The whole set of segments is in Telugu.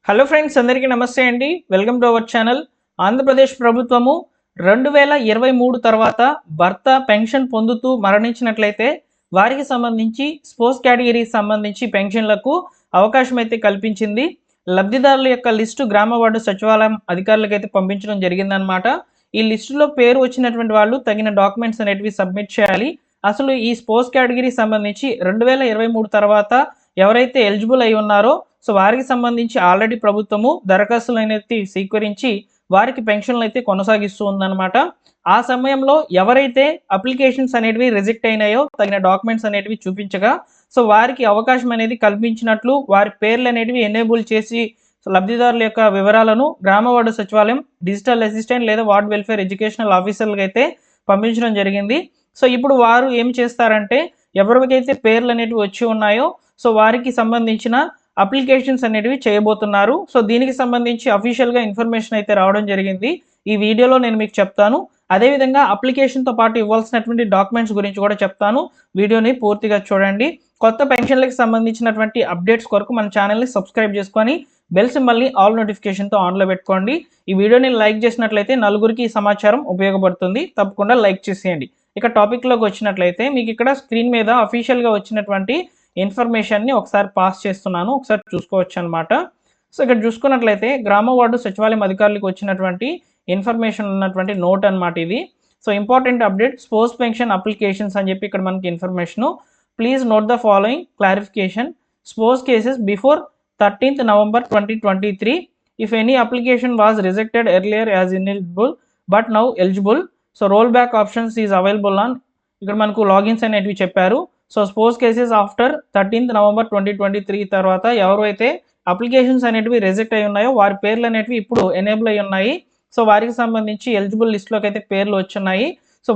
హలో ఫ్రెండ్స్, అందరికీ నమస్తే అండి. Welcome to our channel. Andhra Pradesh ప్రభుత్వము 2023 తర్వాత భర్త పెన్షన్ పొందుతూ మరణించినట్లయితే వారికి సంబంధించి స్పోర్ట్స్ కేటగిరీకి సంబంధించి పెన్షన్లకు అవకాశం అయితే కల్పించింది. లబ్ధిదారుల యొక్క లిస్టు గ్రామ వార్డు సచివాలయం అధికారులకైతే పంపించడం జరిగిందనమాట. ఈ లిస్టులో పేరు వచ్చినటువంటి వాళ్ళు తగిన డాక్యుమెంట్స్ అనేటివి సబ్మిట్ చేయాలి. అసలు ఈ స్పోర్ట్స్ కేటగిరీకి సంబంధించి 2023 తర్వాత ఎవరైతే ఎలిజిబుల్ అయి ఉన్నారో వారికి సంబంధించి ఆల్రెడీ ప్రభుత్వము దరఖాస్తులు అనేది స్వీకరించి వారికి పెన్షన్లు అయితే కొనసాగిస్తూ ఉందన్నమాట. ఆ సమయంలో ఎవరైతే అప్లికేషన్స్ అనేటివి రిజెక్ట్ అయినాయో తగిన డాక్యుమెంట్స్ అనేటివి చూపించగా వారికి అవకాశం అనేది కల్పించినట్లు వారి పేర్లు అనేటివి ఎనేబుల్ చేసి లబ్ధిదారుల యొక్క వివరాలను గ్రామ వార్డు సచివాలయం డిజిటల్ అసిస్టెంట్ లేదా వార్డ్ వెల్ఫేర్ ఎడ్యుకేషనల్ ఆఫీసర్లకు అయితే పంపించడం జరిగింది. ఇప్పుడు వారు ఏం చేస్తారంటే ఎవరికైతే పేర్లు అనేటివి వచ్చి ఉన్నాయో వారికి సంబంధించిన అప్లికేషన్స్ అనేటివి చేయబోతున్నారు. దీనికి సంబంధించి అఫీషియల్గా ఇన్ఫర్మేషన్ అయితే రావడం జరిగింది. ఈ వీడియోలో నేను మీకు చెప్తాను. అదేవిధంగా అప్లికేషన్తో పాటు ఇవ్వాల్సినటువంటి డాక్యుమెంట్స్ గురించి కూడా చెప్తాను. వీడియోని పూర్తిగా చూడండి. కొత్త పెన్షన్లకు సంబంధించినటువంటి అప్డేట్స్ కొరకు మన ఛానల్ని సబ్స్క్రైబ్ చేసుకొని బెల్ సింబల్ని ఆల్ నోటిఫికేషన్తో ఆన్లో పెట్టుకోండి. ఈ వీడియోని లైక్ చేసినట్లయితే నలుగురికి ఈ సమాచారం ఉపయోగపడుతుంది. తప్పకుండా లైక్ చేసేయండి. ఇక టాపిక్లోకి వచ్చినట్లయితే మీకు ఇక్కడ స్క్రీన్ మీద అఫీషియల్గా వచ్చినటువంటి ఇన్ఫర్మేషన్ని ఒకసారి పాస్ చేస్తున్నాను, ఒకసారి చూసుకోవచ్చు అనమాట. ఇక్కడ చూసుకున్నట్లయితే గ్రామ వార్డు సచివాలయం అధికారులకు వచ్చినటువంటి ఇన్ఫర్మేషన్ ఉన్నటువంటి నోట్ అనమాట ఇది. Important update sports pension applications అని చెప్పి ఇక్కడ మనకి information. Please note the following clarification. Sports cases before 13th November 2023 if any application was rejected earlier as ineligible but now eligible, rollback options is available on ఇక్కడ మనకు లాగిన్స్ అనేటివి చెప్పారు. Sports cases after 13th November 2023 తర్వాత ఎవరైతే అప్లికేషన్స్ అనేటివి రిజెక్ట్ అయి ఉన్నాయో వారి పేర్లు అనేటివి ఇప్పుడు ఎనేబుల్ అయి ఉన్నాయి. వారికి సంబంధించి ఎలిజిబుల్ లిస్ట్లోకి అయితే పేర్లు వచ్చున్నాయి.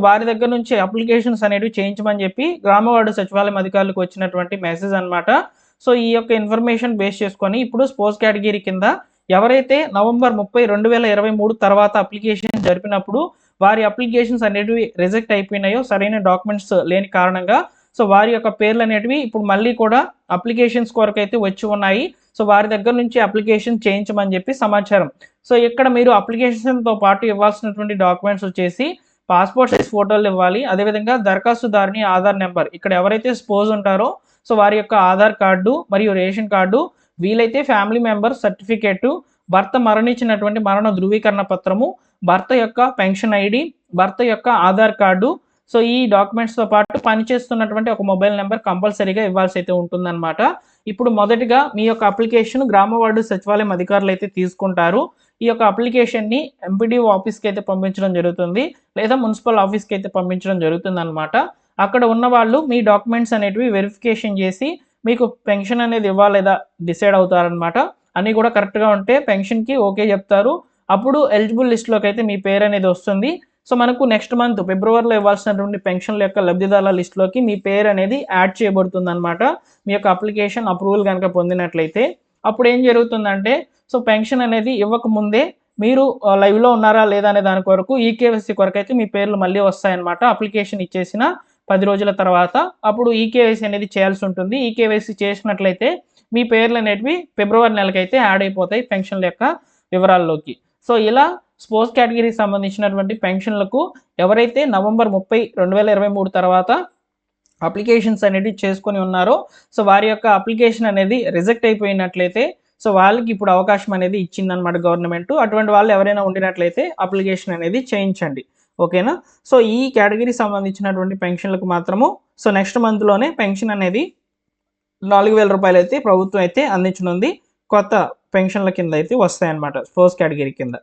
వారి దగ్గర నుంచి అప్లికేషన్స్ అనేటివి చేయించమని చెప్పి గ్రామ వార్డు సచివాలయం అధికారులకు వచ్చినటువంటి మెసేజ్ అనమాట. ఈ యొక్క ఇన్ఫర్మేషన్ బేస్ చేసుకొని ఇప్పుడు స్పోర్ట్స్ కేటగిరీ కింద ఎవరైతే November 30, 2023 తర్వాత అప్లికేషన్ జరిపినప్పుడు వారి అప్లికేషన్స్ అనేటివి రిజెక్ట్ అయిపోయినాయో సరైన డాక్యుమెంట్స్ లేని కారణంగా వారి యొక్క పేర్లు అనేటివి ఇప్పుడు మళ్ళీ కూడా అప్లికేషన్స్ కొరకు అయితే వచ్చి ఉన్నాయి. వారి దగ్గర నుంచి అప్లికేషన్ చేయించమని చెప్పి సమాచారం. ఇక్కడ మీరు అప్లికేషన్తో పాటు ఇవ్వాల్సినటువంటి డాక్యుమెంట్స్ వచ్చేసి పాస్పోర్ట్ సైజ్ ఫోటోలు ఇవ్వాలి. అదేవిధంగా దరఖాస్తుదారుని ఆధార్ నెంబర్, ఇక్కడ ఎవరైతే స్పోజ్ ఉంటారో వారి యొక్క ఆధార్ కార్డు మరియు రేషన్ కార్డు, వీలైతే ఫ్యామిలీ మెంబర్ సర్టిఫికేటు, భర్త మరణించినటువంటి మరణ ధృవీకరణ పత్రము, భర్త యొక్క పెన్షన్ ఐడి, భర్త యొక్క ఆధార్ కార్డు. ఈ డాక్యుమెంట్స్తో పాటు పనిచేస్తున్నటువంటి ఒక మొబైల్ నెంబర్ కంపల్సరీగా ఇవ్వాల్సి అయితే ఉంటుందన్నమాట. ఇప్పుడు మొదటిగా మీ యొక్క అప్లికేషన్ గ్రామ వార్డు సచివాలయం అధికారులు అయితే తీసుకుంటారు. ఈ యొక్క అప్లికేషన్ని ఎంపీడీఓ ఆఫీస్కి అయితే పంపించడం జరుగుతుంది, లేదా మున్సిపల్ ఆఫీస్కి అయితే పంపించడం జరుగుతుంది అనమాట. అక్కడ ఉన్న వాళ్ళు మీ డాక్యుమెంట్స్ అనేటివి వెరిఫికేషన్ చేసి మీకు పెన్షన్ అనేది ఇవ్వాలేదా డిసైడ్ అవుతారనమాట. అన్నీ కూడా కరెక్ట్గా ఉంటే పెన్షన్కి ఓకే చెప్తారు. అప్పుడు ఎలిజిబుల్ లిస్ట్లోకి అయితే మీ పేరు అనేది వస్తుంది. మనకు నెక్స్ట్ మంత్ ఫిబ్రవరిలో ఇవ్వాల్సినటువంటి పెన్షన్ల యొక్క లబ్ధిదారుల లిస్టులోకి మీ పేరు అనేది యాడ్ చేయబడుతుంది అనమాట. మీ యొక్క అప్లికేషన్ అప్రూవల్ కనుక పొందినట్లయితే అప్పుడు ఏం జరుగుతుందంటే పెన్షన్ అనేది ఇవ్వకముందే మీరు లైవ్లో ఉన్నారా లేదా అనే దాని కొరకు ఈకేవైసీ కొరకు అయితే మీ పేర్లు మళ్ళీ వస్తాయన్నమాట. అప్లికేషన్ ఇచ్చేసిన 10 రోజుల తర్వాత అప్పుడు ఈకేవైసీ అనేది చేయాల్సి ఉంటుంది. ఈకేవైసీ చేసినట్లయితే మీ పేర్లు అనేటివి ఫిబ్రవరి నెలకైతే యాడ్ అయిపోతాయి పెన్షన్ల యొక్క వివరాల్లోకి. ఇలా స్పోర్ట్స్ కేటగిరీకి సంబంధించినటువంటి పెన్షన్లకు ఎవరైతే November 30, 2023 తర్వాత అప్లికేషన్స్ అనేవి చేసుకొని ఉన్నారో వారి యొక్క అప్లికేషన్ అనేది రిజెక్ట్ అయిపోయినట్లయితే వాళ్ళకి ఇప్పుడు అవకాశం అనేది ఇచ్చిందనమాట గవర్నమెంట్. అటువంటి వాళ్ళు ఎవరైనా ఉండినట్లయితే అప్లికేషన్ అనేది చేయించండి, ఓకేనా. ఈ కేటగిరీ సంబంధించినటువంటి పెన్షన్లకు మాత్రము నెక్స్ట్ మంత్లోనే పెన్షన్ అనేది 4,000 రూపాయలు అయితే ప్రభుత్వం అయితే అందించనుంది. కొత్త పెన్షన్ల కింద అయితే వస్తాయన్నమాట స్పోర్ట్స్ కేటగిరీ కింద.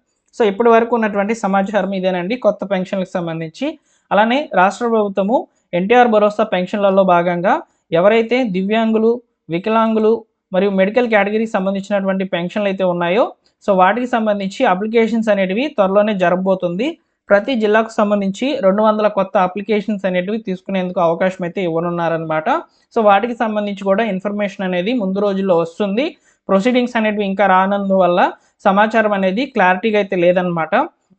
ఇప్పటి వరకు ఉన్నటువంటి సమాచారం ఇదేనండి కొత్త పెన్షన్లకు సంబంధించి. అలానే రాష్ట్ర ప్రభుత్వము ఎన్టీఆర్ భరోసా పెన్షన్లలో భాగంగా ఎవరైతే దివ్యాంగులు, వికలాంగులు మరియు మెడికల్ కేటగిరీకి సంబంధించినటువంటి పెన్షన్లు అయితే ఉన్నాయో వాటికి సంబంధించి అప్లికేషన్స్ అనేటివి త్వరలోనే జరగబోతుంది. ప్రతి జిల్లాకు సంబంధించి 200 కొత్త అప్లికేషన్స్ అనేటివి తీసుకునేందుకు అవకాశం అయితే ఇవ్వనున్నారనమాట. వాటికి సంబంధించి కూడా ఇన్ఫర్మేషన్ అనేది ముందు రోజుల్లో వస్తుంది. ప్రొసీడింగ్స్ అనేటివి ఇంకా రానందువల్ల సమాచారం అనేది క్లారిటీగా అయితే లేదనమాట.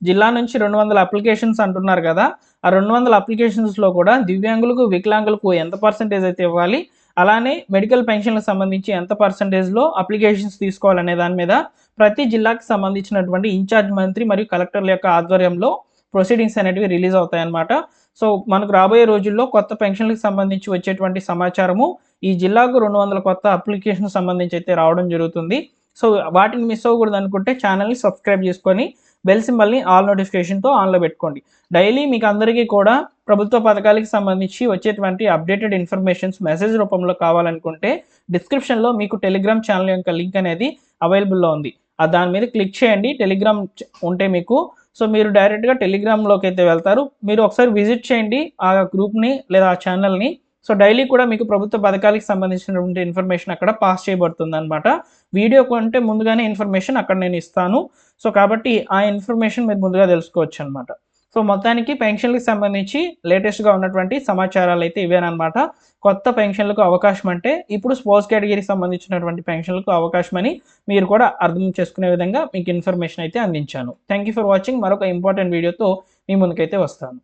జిల్లా నుంచి 200 అప్లికేషన్స్ అంటున్నారు కదా, ఆ 200 అప్లికేషన్స్లో కూడా దివ్యాంగులకు, వికలాంగులకు ఎంత పర్సెంటేజ్ అయితే ఇవ్వాలి, అలానే మెడికల్ పెన్షన్లకు సంబంధించి ఎంత పర్సంటేజ్లో అప్లికేషన్స్ తీసుకోవాలనే దాని మీద ప్రతి జిల్లాకి సంబంధించినటువంటి ఇన్ఛార్జ్ మంత్రి మరియు కలెక్టర్ల యొక్క ఆధ్వర్యంలో ప్రొసీడింగ్స్ అనేటివి రిలీజ్ అవుతాయన్నమాట. సో మనకు రాబోయే రోజుల్లో కొత్త పెన్షన్లకు సంబంధించి వచ్చేటువంటి సమాచారము ఈ జిల్లాకు 200 కొత్త అప్లికేషన్ సంబంధించి అయితే రావడం జరుగుతుంది. సో వాటిని మిస్ అవ్వకూడదు అనుకుంటే ఛానల్ని సబ్స్క్రైబ్ చేసుకొని బెల్ సింబల్ని ఆల్ నోటిఫికేషన్తో ఆన్లో పెట్టుకోండి. డైలీ మీకు అందరికీ కూడా ప్రభుత్వ పథకాలకు సంబంధించి వచ్చేటువంటి అప్డేటెడ్ ఇన్ఫర్మేషన్స్ మెసేజ్ రూపంలో కావాలనుకుంటే డిస్క్రిప్షన్లో మీకు టెలిగ్రామ్ ఛానల్ యొక్క లింక్ అనేది అవైలబుల్లో ఉంది. దాని మీద క్లిక్ చేయండి. టెలిగ్రామ్ ఉంటే మీకు సో మీరు డైరెక్ట్గా టెలిగ్రామ్లోకి అయితే వెళ్తారు. మీరు ఒకసారి విజిట్ చేయండి ఆ గ్రూప్ని లేదా ఆ ఛానల్ని. సో డైలీ కూడా మీకు ప్రభుత్వ పథకాలకు సంబంధించినటువంటి ఇన్ఫర్మేషన్ అక్కడ పాస్ చేయబడుతుంది అనమాట. వీడియో కంటే ముందుగానే ఇన్ఫర్మేషన్ అక్కడ నేను ఇస్తాను. సో కాబట్టి ఆ ఇన్ఫర్మేషన్ మీరు ముందుగా తెలుసుకోవచ్చు అనమాట. సో మొత్తానికి పెన్షన్లకు సంబంధించి లేటెస్ట్గా ఉన్నటువంటి సమాచారాలు అయితే ఇవేనమాట. కొత్త పెన్షన్లకు అవకాశం అంటే ఇప్పుడు స్పోర్ట్స్ కేటగిరీకి సంబంధించినటువంటి పెన్షన్లకు అవకాశం అని మీరు కూడా అర్థం చేసుకునే విధంగా మీకు ఇన్ఫర్మేషన్ అయితే అందించాను. Thank you for watching. మరొక ఇంపార్టెంట్ వీడియోతో మీ ముందుకైతే వస్తాను.